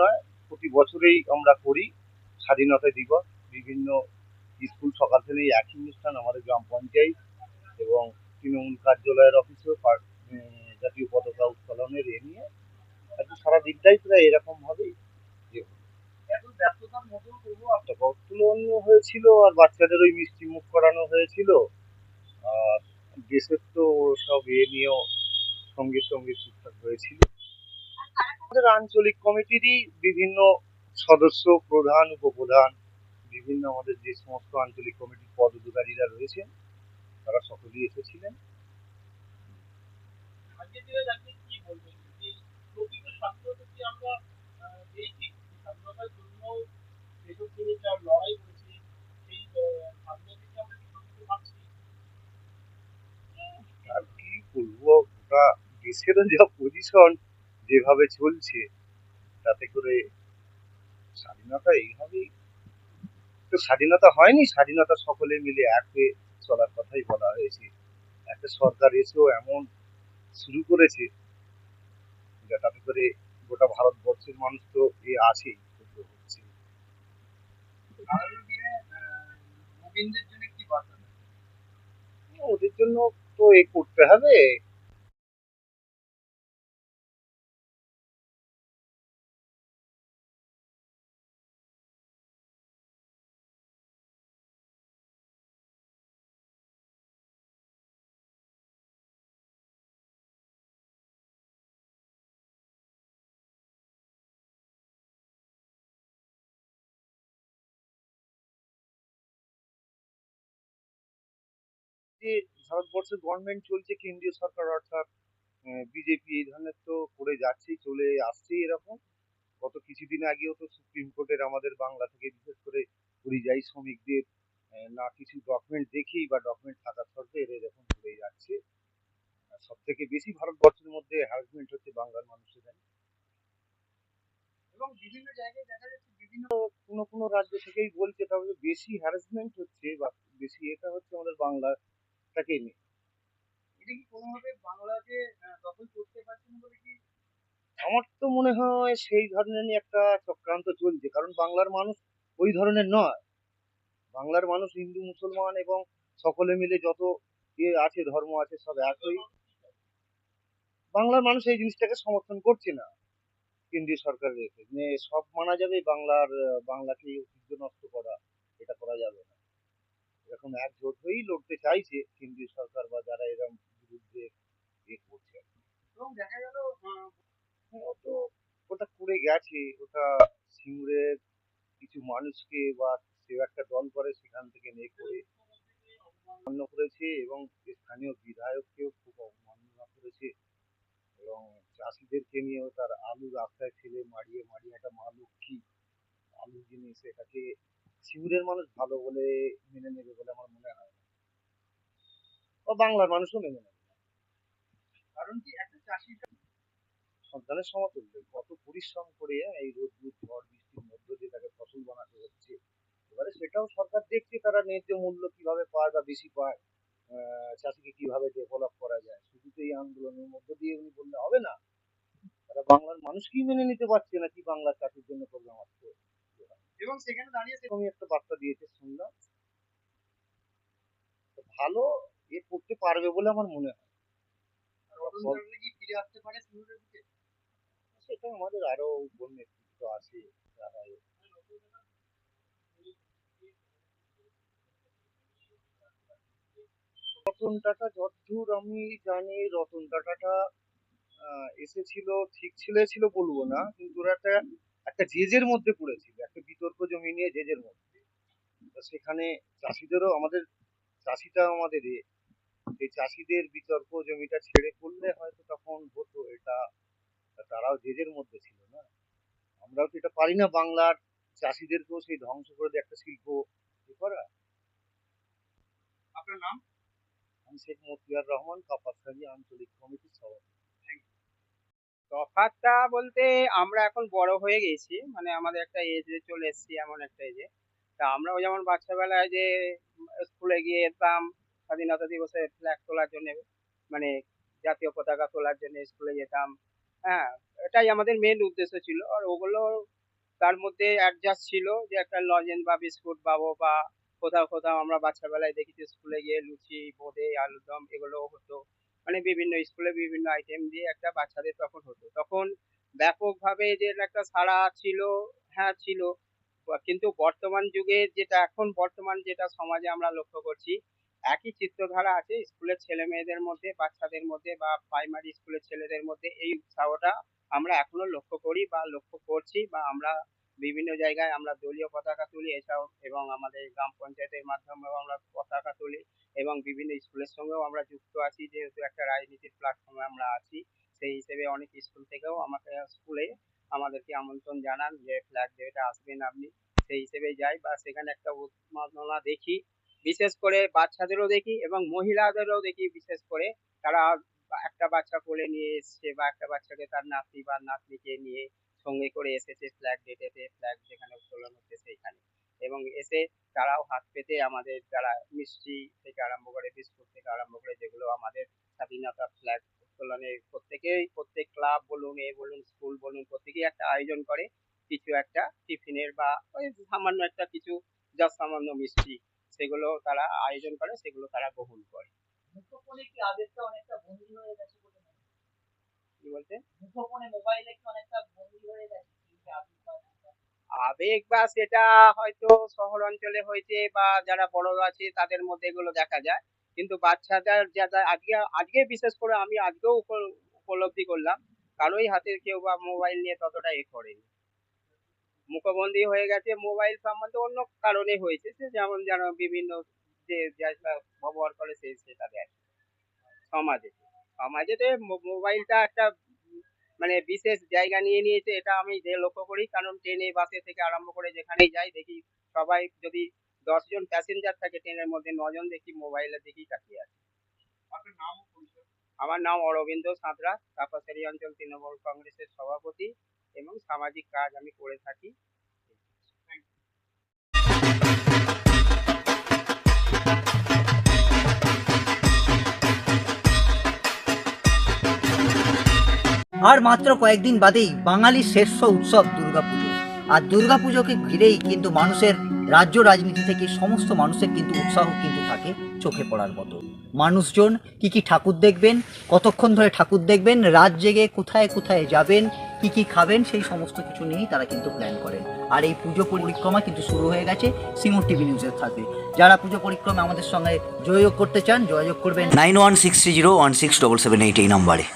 নয়, প্রতি বছরেই আমরা করি স্বাধীনতা দিবস। বিভিন্ন স্কুল সকাল থেকেই একই অনুষ্ঠান, আমাদের গ্রাম পঞ্চায়েত এবং তৃণমূল কার্যালয়ের অফিসেও জাতীয় পতাকা উত্তোলনের এ নিয়ে আজকে সারা দিনটাই প্রায় এরকম ভাবেই পতাকা উত্তোলন হয়েছিল আর বাচ্চাদের ওই মিষ্টি মুখ করানো হয়েছিল। আর দেশের তো সব এ নিয়েও সঙ্গে সঙ্গে ঠিকঠাক হয়েছিল। আমাদের আঞ্চলিক কমিটিরই বিভিন্ন সদস্য, প্রধান, উপপ্রধান, বিভিন্ন আমাদের যে সমস্ত আঞ্চলিক কমিটির পদাধিকারীরা রয়েছেন তারা সকলেই এসেছিলেন। আর কি বলবো, গোটা দেশেরও যা পজিশন যেভাবে চলছে, তাতে করে স্বাধীনতা এইভাবেই তো স্বাধীনতা হয়নি। স্বাধীনতা সকলে মিলে এক হয়ে চলার কথাই বলা হয়েছে। একটা সরকার এসেও এমন শুরু করেছে যা তাতে করে গোটা ভারতবর্ষের মানুষ তো এ আছেই, ক্ষুব্ধ হচ্ছে। ওদের জন্য তো এ করতে হবে। যে ভারতবর্ষের গভর্নমেন্ট চলছে, কেন্দ্রীয় সরকার অর্থাৎ বিজেপি, এই ধরনের তো করে যাচ্ছেই, চলে আসছেই এরকম। গত কিছুদিন আগেও তো সুপ্রিম কোর্টের আমাদের বাংলা থেকে বিশেষ করে পরিযায়ী শ্রমিকদের না কিছু ডকুমেন্ট দেখেই বা ডকুমেন্ট থাকার শর্তে এরা এরকম করে যাচ্ছে। আর সব থেকে বেশি ভারতবর্ষের মধ্যে হ্যারাসমেন্ট হচ্ছে বাংলার মানুষের। এবং বিভিন্ন জায়গায় দেখা যাচ্ছে বিভিন্ন কোনো কোনো রাজ্য থেকেই বলছে, তবে বেশি হ্যারাসমেন্ট হচ্ছে বা বেশি এটা হচ্ছে আমাদের বাংলাটাকে নিয়ে। এটা কি কোনোভাবে বাংলাকে দখল করতে পারছেন বলে কি? আমার তো মনে হয় সেই ধরনেরই একটা চক্রান্ত চলছে, কারণ বাংলার মানুষ ওই ধরনের নয়। বাংলার মানুষ হিন্দু, মুসলমান এবং সকলে মিলে যত ইয়ে আছে, ধর্ম আছে, সব একই। বাংলার মানুষ এই জিনিসটাকে সমর্থন করছে না। কেন্দ্রীয় সরকারের এতে মানে সব মানা যাবে, বাংলার বাংলাকে ঐতিহ্য নষ্ট করা এটা করা যাবে না। এরকম একজোট হয়েই লড়তে চাইছে কেন্দ্রীয় সরকার বা যারা এরকম বিরুদ্ধে ইয়ে করছে। এবং দেখা গেল ও তো ওটা করে গেছে, ওটা সিঙ্গুরের কিছু মানুষকে বা কেউ একটা দল করে সেখান থেকে নিয়ে করে অবমাননা করেছে এবং স্থানীয় বিধায়ককেও খুব অবমাননা করেছে। এবং চাষিদেরকে নিয়েও তার আলু রাস্তায় ফেলে মারিয়ে মারিয়ে একটা মা লক্ষ্মী আলু জিনিস, এটাকে সিঙ্গুরের মানুষ ভালো বলে মেনে নেবে বলে আমার মনে হয় না। ও বাংলার মানুষও মেনে নেবে না। কারণ কি, একটা চাষি সন্তানের সমতুল্য, কত পরিশ্রম করে এই রোদ্দুর ঝড় বৃষ্টির মধ্য দিয়ে তাকে ফসল বানাতে হচ্ছে। এবারে সেটাও সরকার দেখছে তারা ন্যায্য মূল্য কিভাবে পায় বা বেশি পায়, চাষিকে কিভাবে ডেভেলপ করা যায়। শুধু তো এই আন্দোলনের মধ্য দিয়ে উনি বললে হবে না। তারা বাংলার মানুষকেই মেনে নিতে পারছে না কি বাংলার চাষির জন্য প্রোগ্রাম আসছে। এবং সেখানে দাঁড়িয়ে সেরকমই একটা বার্তা দিয়েছে শুনলাম। তো ভালো এ করতে পারবে বলে আমার মনে হয়। কি ফিরে আসতে পারে সিঙ্গুরের দিকে? সেটা আমাদের আরো উপর নেতৃত্ব আছে যারা রতন টাটা, যতদূর আমি জানি রতন টাটাটা এসেছিল, ঠিক ছিল বলবো না, কিন্তু ওরা একটা একটা জেজের মধ্যে পড়েছিল, একটা বিতর্ক জমি নিয়ে জেজের মধ্যে। তো সেখানে চাষিদেরও আমাদের চাষিটা আমাদের এই চাষিদের বিতর্ক জমিটা ছেড়ে পড়লে হয়তো তখন হতো এটা। তারাও জেজের মধ্যে ছিল না। আমরাও তো এটা পারি না বাংলার চাষিদেরকেও সেই ধ্বংস করে দিয়ে একটা শিল্প এ করা। আপনার নাম? আমি শেখ মতিয়ার রহমান, কাপাসখালী আঞ্চলিক কমিটির সভাপতি। তফাৎটা বলতে আমরা এখন বড় হয়ে গেছি, মানে আমাদের একটা এজে চলে এসেছি, এমন একটা এজে। তা আমরাও যেমন বাচ্চাবেলায় যে স্কুলে গিয়ে যেতাম স্বাধীনতা দিবসে ফ্ল্যাগ তোলার জন্য, মানে জাতীয় পতাকা তোলার জন্য স্কুলে যেতাম। হ্যাঁ, এটাই আমাদের মেন উদ্দেশ্য ছিল। আর ওগুলো তার মধ্যে অ্যাডজাস্ট ছিল যে একটা লজেন্স বা বিস্কুট পাবো, বা কোথাও কোথাও আমরা বাচ্চা বেলায় দেখেছি স্কুলে গিয়ে লুচি, বোঁদে, আলুরদম এগুলো হতো। মানে বিভিন্ন স্কুলে বিভিন্ন আইটেম দিয়ে একটা বাচ্চাদের তখন হতো। তখন ব্যাপকভাবে যে এর একটা সাড়া ছিল, হ্যাঁ ছিল। কিন্তু বর্তমান যুগে যেটা এখন বর্তমান যেটা সমাজে আমরা লক্ষ্য করছি, একই চিত্রধারা আছে স্কুলের ছেলে মেয়েদের মধ্যে, বাচ্চাদের মধ্যে বা প্রাইমারি স্কুলের ছেলেদের মধ্যে। এই উৎসাহটা আমরা এখনো লক্ষ্য করি বা লক্ষ্য করছি, বা আমরা বিভিন্ন জায়গায় আমরা দলীয় পতাকা তুলি এসব, এবং আমাদের গ্রাম পঞ্চায়েতের মাধ্যমেও আমরা পতাকা তুলি, এবং বিভিন্ন স্কুলের সঙ্গেও আমরা যুক্ত আছি, যেহেতু একটা রাজনীতির প্ল্যাটফর্মে আমরা আছি। সেই হিসেবে অনেক স্কুল থেকেও আমাকে স্কুলে আমাদেরকে আমন্ত্রণ জানান যে ফ্ল্যাগ ডেতে আসবেন আপনি। সেই হিসেবে যাই, বা সেখানে একটা উন্মাদনা দেখি, বিশেষ করে বাচ্চাদেরও দেখি এবং মহিলাদেরও দেখি। বিশেষ করে তারা একটা বাচ্চা কোলে নিয়ে এসছে, বা একটা বাচ্চাকে তার নাতি বা নাতনিকে নিয়ে সঙ্গে করে এসেছে ফ্ল্যাগ ডেতে, ফ্ল্যাগ যেখানে উত্তোলন হচ্ছে সেইখানে, এবং এসে তারাও হাত পেতে আমাদের যারা মিষ্টি থেকে আরম্ভ করে, বিস্কুট থেকে আরম্ভ করে, যেগুলো আমাদের স্বাধীনতা ফ্ল্যাগ উত্তোলনের প্রত্যেক ক্লাব বলুন, বলুন, স্কুল বলুন, প্রত্যেকেই একটা আয়োজন করে কিছু একটা টিফিনের, বা ওই সামান্য একটা কিছু, যা সামান্য মিষ্টি, সেগুলো তারা আয়োজন করে, সেগুলো তারা গ্রহণ করে। মুঠোফোনে কি আবেগটা অনেকটা বন্দী হয়ে গেছে বলে মনে হয়? কি বলতে? মুঠোফোনে মোবাইলে কি অনেকটা বন্দী হয়ে গেছে এই যে আবেগটা? আবেগ বা সেটা হয়তো শহর অঞ্চলে হয়েছে, বা যারা বড় আছে তাদের মধ্যে এগুলো দেখা যায়। কিন্তু বাচ্চাদের যারা আজকে আজকে বিশেষ করে আমি আজকেও উপলব্ধি করলাম, কারোই হাতে কেউ বা মোবাইল নিয়ে ততটা করেনি। মুখবন্দী হয়ে গেছে মোবাইল সম্বন্ধে, অন্য কারণে হয়েছে, সে যেমন যেন বিভিন্ন যে যেটা ব্যবহার করে সেটা দেয় সমাজে। সমাজেতে মোবাইলটা একটা মানে বিশেষ জায়গা নিয়ে নিয়েছে, এটা আমি যে লক্ষ্য করি। কারণ ট্রেনে, বাসে থেকে আরম্ভ করে যেখানেই যাই দেখি, সবাই যদি 10 জন প্যাসেঞ্জার থাকে ট্রেনের মধ্যে, 9 জন দেখি মোবাইলের দিকেই তাকিয়ে আছে। আমার নাম অরবিন্দ সাঁতরা, কাপাসিয়া অঞ্চল তৃণমূল কংগ্রেসের সভাপতি, এবং সামাজিক কাজ আমি করে থাকি। আর মাত্র কয়েকদিন বাদেই বাঙালির শ্রেষ্ঠ উৎসব দুর্গাপুজো। আর দুর্গাপুজোকে ঘিরেই কিন্তু মানুষের, রাজ্য রাজনীতি থেকে সমস্ত মানুষের কিন্তু উৎসাহ কিন্তু থাকে চোখে পড়ার মতো। মানুষজন কি ঠাকুর দেখবেন, কতক্ষণ ধরে ঠাকুর দেখবেন, রাত জেগে কোথায় কোথায় যাবেন, কি খাবেন, সেই সমস্ত কিছু নিয়েই তারা কিন্তু প্ল্যান করেন। আর এই পুজো পরিক্রমা কিন্তু শুরু হয়ে গেছে সিঙ্গুর টিভি নিউজের সাথে। যারা পুজো পরিক্রমা আমাদের সঙ্গে যোগাযোগ করতে চান, যোগাযোগ করবেন 9163016778 এই নম্বরে।